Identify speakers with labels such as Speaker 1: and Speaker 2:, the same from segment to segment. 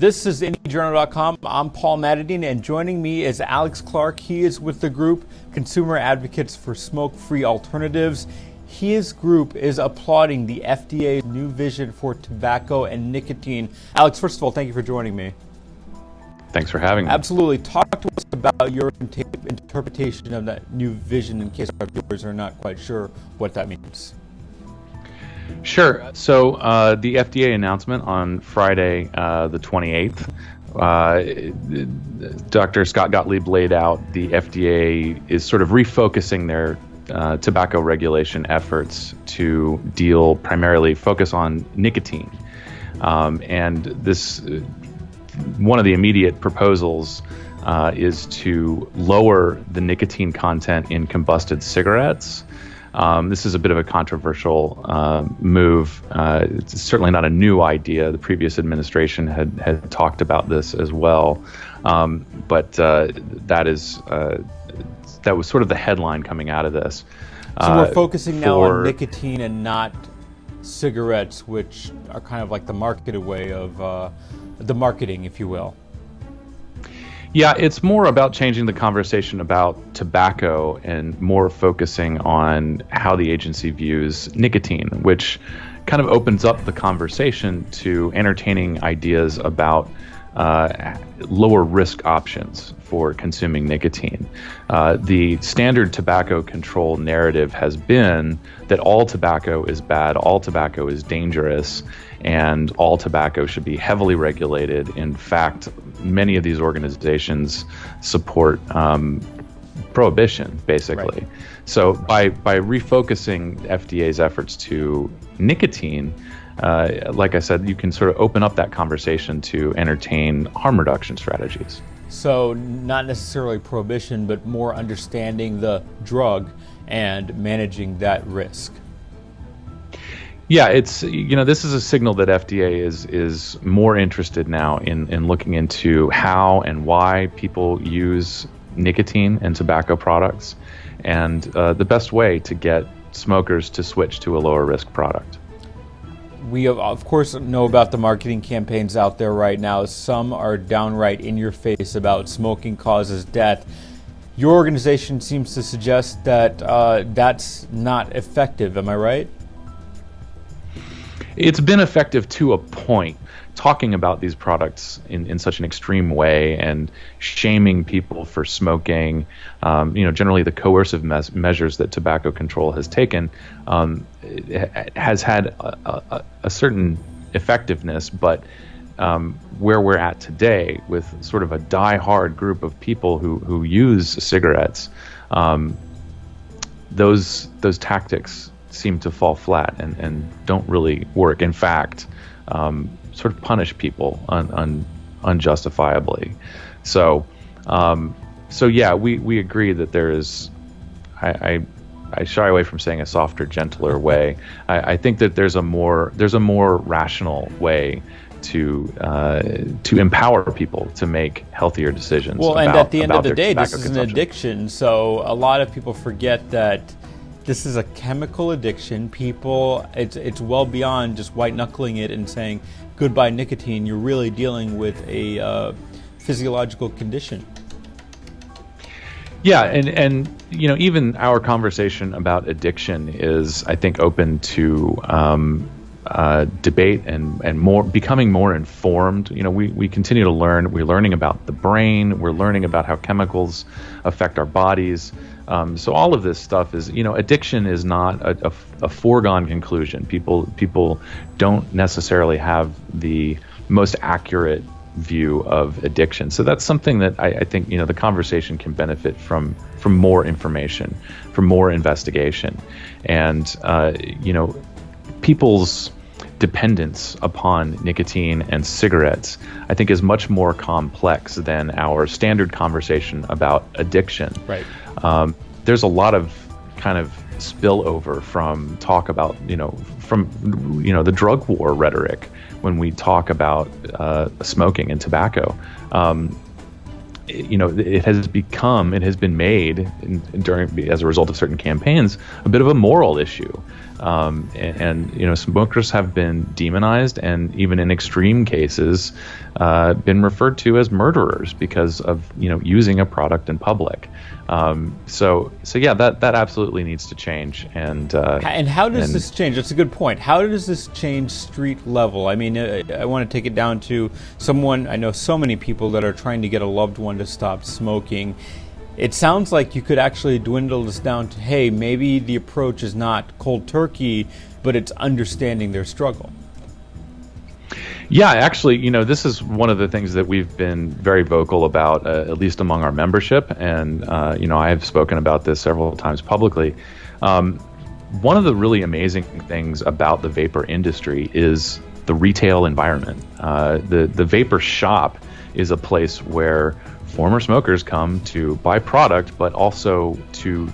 Speaker 1: This is indieJourno.com. I'm Paul Matadeen, and joining me is Alex Clark. He is with the group Consumer Advocates for Smoke-Free Alternatives. His group is applauding the FDA's new vision for tobacco and nicotine. Alex, first of all, thank you for joining me.
Speaker 2: Thanks for having me.
Speaker 1: Absolutely. Talk to us about your interpretation of that new vision in case our viewers are not quite sure what that means.
Speaker 2: Sure. So the FDA announcement on Friday, the 28th, Dr. Scott Gottlieb laid out the FDA is sort of refocusing their tobacco regulation efforts to focus on nicotine. And this, one of the immediate proposals is to lower the nicotine content in combusted cigarettes. This is a bit of a controversial move. It's certainly not a new idea. The previous administration had talked about this as well, but that was sort of the headline coming out of this.
Speaker 1: So we're focusing now on nicotine and not cigarettes, which are kind of like the marketed way of the marketing, if you will.
Speaker 2: Yeah, it's more about changing the conversation about tobacco and more focusing on how the agency views nicotine, which kind of opens up the conversation to entertaining ideas about lower risk options for consuming nicotine. The standard tobacco control narrative has been that all tobacco is bad, all tobacco is dangerous, and all tobacco should be heavily regulated. In fact, many of these organizations support prohibition, basically. Right. So by refocusing FDA's efforts to nicotine, like I said, you can sort of open up that conversation to entertain harm reduction strategies.
Speaker 1: So not necessarily prohibition, but more understanding the drug and managing that risk.
Speaker 2: Yeah, it's, this is a signal that FDA is more interested now in looking into how and why people use nicotine and tobacco products, and the best way to get smokers to switch to a lower risk product.
Speaker 1: We of course know about the marketing campaigns out there right now. Some are downright in your face about smoking causes death. Your organization seems to suggest that that's not effective. Am I right?
Speaker 2: It's been effective to a point, talking about these products in such an extreme way and shaming people for smoking. Generally the coercive measures that tobacco control has taken has had a certain effectiveness, but where we're at today with sort of a die-hard group of people who use cigarettes, those tactics seem to fall flat and don't really work. In fact, sort of punish people unjustifiably. So yeah, we agree that there is. I shy away from saying a softer, gentler way. I think that there's a more rational way to empower people to make healthier decisions.
Speaker 1: Well, and at the end of the day, this is an addiction. So a lot of people forget that this is a chemical addiction. People, it's well beyond just white knuckling it and saying goodbye nicotine. You're really dealing with a physiological condition. Yeah,
Speaker 2: and even our conversation about addiction is, I think, open to debate and more becoming more informed. We continue to learn. We're learning about the brain. We're learning about how chemicals affect our bodies. So all of this stuff is, addiction is not a foregone conclusion. People don't necessarily have the most accurate view of addiction. So that's something that I think, the conversation can benefit from more information, from more investigation. And, people's dependence upon nicotine and cigarettes, I think, is much more complex than our standard conversation about addiction.
Speaker 1: Right.
Speaker 2: There's a lot of kind of spillover from talk about, the drug war rhetoric when we talk about smoking and tobacco. it has been made as a result of certain campaigns, a bit of a moral issue. Smokers have been demonized and even in extreme cases been referred to as murderers because of using a product in public. That absolutely needs to change. And
Speaker 1: how does this change? That's a good point. How does this change street level? I mean, I want to take it down to someone. I know so many people that are trying to get a loved one to stop smoking. It sounds like you could actually dwindle this down to, hey, maybe the approach is not cold turkey, but it's understanding their struggle.
Speaker 2: Yeah, actually, this is one of the things that we've been very vocal about, at least among our membership. And, I have spoken about this several times publicly. One of the really amazing things about the vapor industry is the retail environment. The vapor shop is a place where former smokers come to buy product, but also to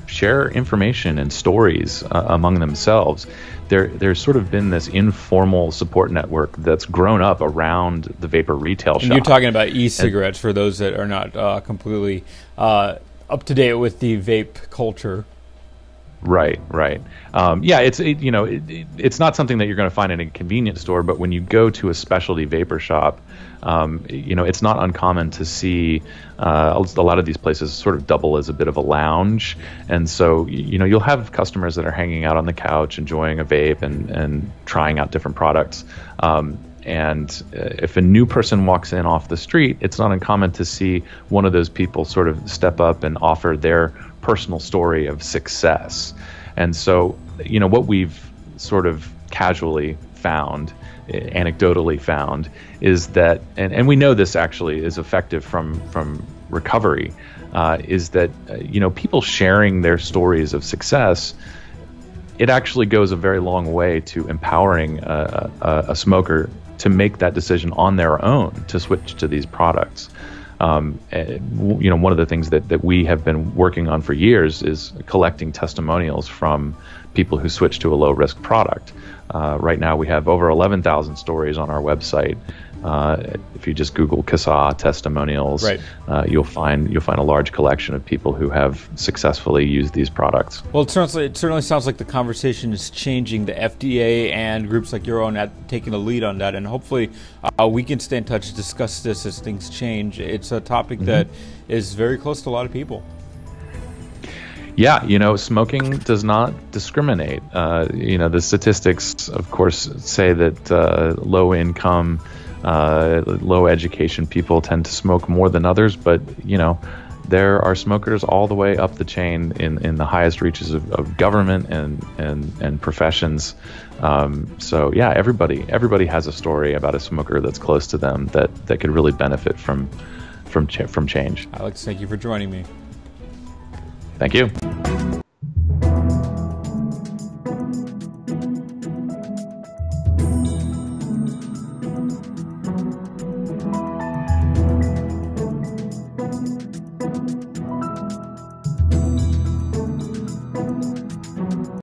Speaker 2: share information and stories among themselves. There's sort of been this informal support network that's grown up around the vapor retail shop.
Speaker 1: And you're talking about e-cigarettes for those that are not completely up to date with the vape culture.
Speaker 2: Right. It's not something that you're going to find in a convenience store, but when you go to a specialty vapor shop, it's not uncommon to see a lot of these places sort of double as a bit of a lounge. And so, you'll have customers that are hanging out on the couch, enjoying a vape and trying out different products. And if a new person walks in off the street, it's not uncommon to see one of those people sort of step up and offer their personal story of success. And so, what we've sort of casually found, anecdotally found, is that, and we know this actually is effective from recovery, is that, people sharing their stories of success, it actually goes a very long way to empowering a smoker to make that decision on their own to switch to these products. One of the things that we have been working on for years is collecting testimonials from people who switch to a low-risk product. Right now, we have over 11,000 stories on our website. If you just Google CASA testimonials,
Speaker 1: right,
Speaker 2: you'll find a large collection of people who have successfully used these products.
Speaker 1: Well, it certainly sounds like the conversation is changing. The FDA and groups like your own taking the lead on that, and hopefully we can stay in touch to discuss this as things change. It's a topic that is very close to a lot of people.
Speaker 2: Yeah, smoking does not discriminate. The statistics, of course, say that low-income, low-education people tend to smoke more than others, but, there are smokers all the way up the chain in the highest reaches of government and professions. Everybody has a story about a smoker that's close to them that could really benefit from change.
Speaker 1: Alex, thank you for joining me.
Speaker 2: Thank you.